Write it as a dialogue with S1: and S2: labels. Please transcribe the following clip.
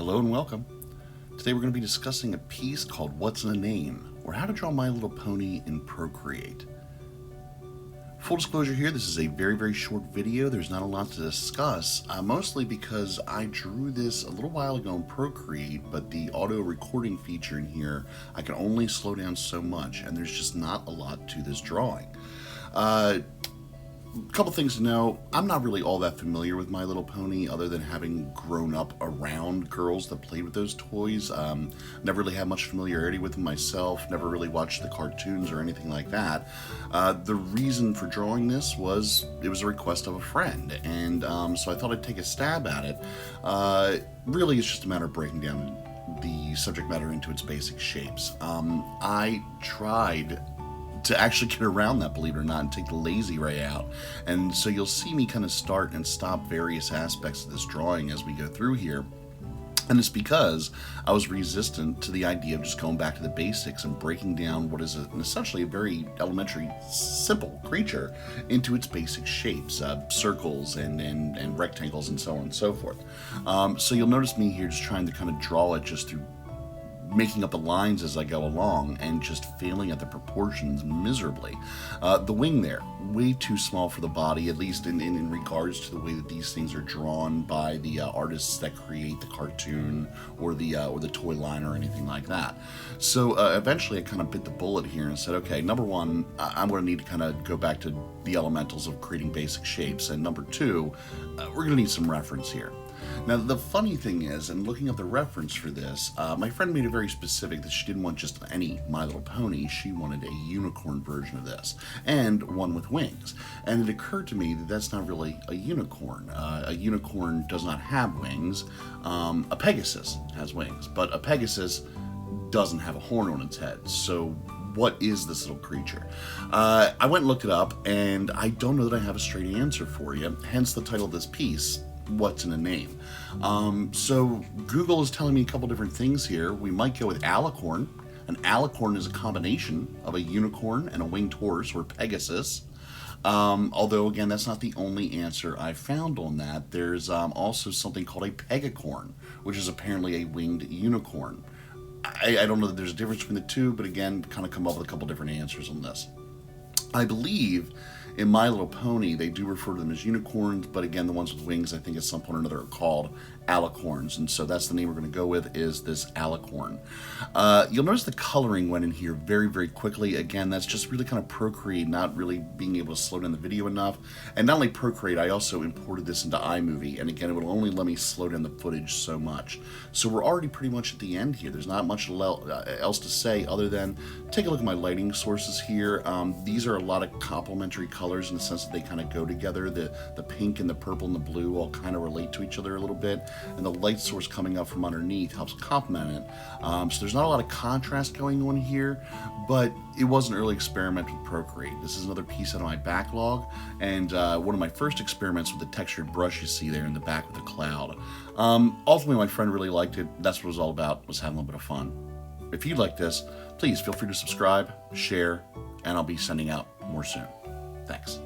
S1: Hello and welcome. Today we're going to be discussing a piece called What's in a Name, or how to draw My Little Pony in Procreate. Full disclosure here, this is a very short video. There's not a lot to discuss, mostly because I drew this a little while ago in Procreate, but the auto recording feature in here, I can only slow down so much, and there's just not a lot to this drawing. A couple things to know. I'm not really all that familiar with My Little Pony, other than having grown up around girls that played with those toys. Never really had much familiarity with them myself, never really watched the cartoons or anything like that. The reason for drawing this was, it was a request of a friend, and so I thought I'd take a stab at it. Really, it's just a matter of breaking down the subject matter into its basic shapes. I tried to actually get around that, believe it or not, and take the lazy way out. And so you'll see me kind of start and stop various aspects of this drawing as we go through here. And it's because I was resistant to the idea of just going back to the basics and breaking down what is essentially a very elementary, simple creature into its basic shapes, circles and rectangles and so on and so forth. So you'll notice me here just trying to kind of draw it just through making up the lines as I go along and just failing at the proportions miserably. The wing there, way too small for the body, at least in regards to the way that these things are drawn by the artists that create the cartoon or the toy line or anything like that. So eventually I kind of bit the bullet here and said, okay, number one, I'm going to need to kind of go back to the elementals of creating basic shapes, and number two, we're going to need some reference here. Now, the funny thing is, in looking up the reference for this, my friend made it very specific that she didn't want just any My Little Pony. She wanted a unicorn version of this, and one with wings. And it occurred to me that that's not really a unicorn. A unicorn does not have wings. A pegasus has wings, but a pegasus doesn't have a horn on its head. So what is this little creature? I went and looked it up, and I don't know that I have a straight answer for you, hence the title of this piece, What's in a Name. So Google is telling me a couple different things here. We might go with alicorn. An alicorn is a combination of a unicorn and a winged horse, or pegasus. Although, again, that's not the only answer I found on that. There's also something called a pegacorn, which is apparently a winged unicorn. I don't know that there's a difference between the two, but again, kind of come up with a couple different answers on this. I believe in My Little Pony, they do refer to them as unicorns, but again, the ones with wings, I think at some point or another, are called alicorns, and so that's the name we're going to go with, is this alicorn. You'll notice the coloring went in here very quickly. Again, that's just really kind of Procreate not really being able to slow down the video enough. And not only Procreate, I also imported this into iMovie, and again, it will only let me slow down the footage so much. So we're already pretty much at the end here. There's not much else to say other than take a look at my lighting sources here. These are a lot of complementary colors in the sense that they kind of go together. The pink and the purple and the blue all kind of relate to each other a little bit, and the light source coming up from underneath helps complement it. So there's not a lot of contrast going on here, but it was an early experiment with Procreate. This is another piece out of my backlog, and one of my first experiments with the textured brush you see there in the back with the cloud. Ultimately, my friend really liked it. That's what it was all about, was having a little bit of fun. If you like this, please feel free to subscribe, share, and I'll be sending out more soon. Thanks.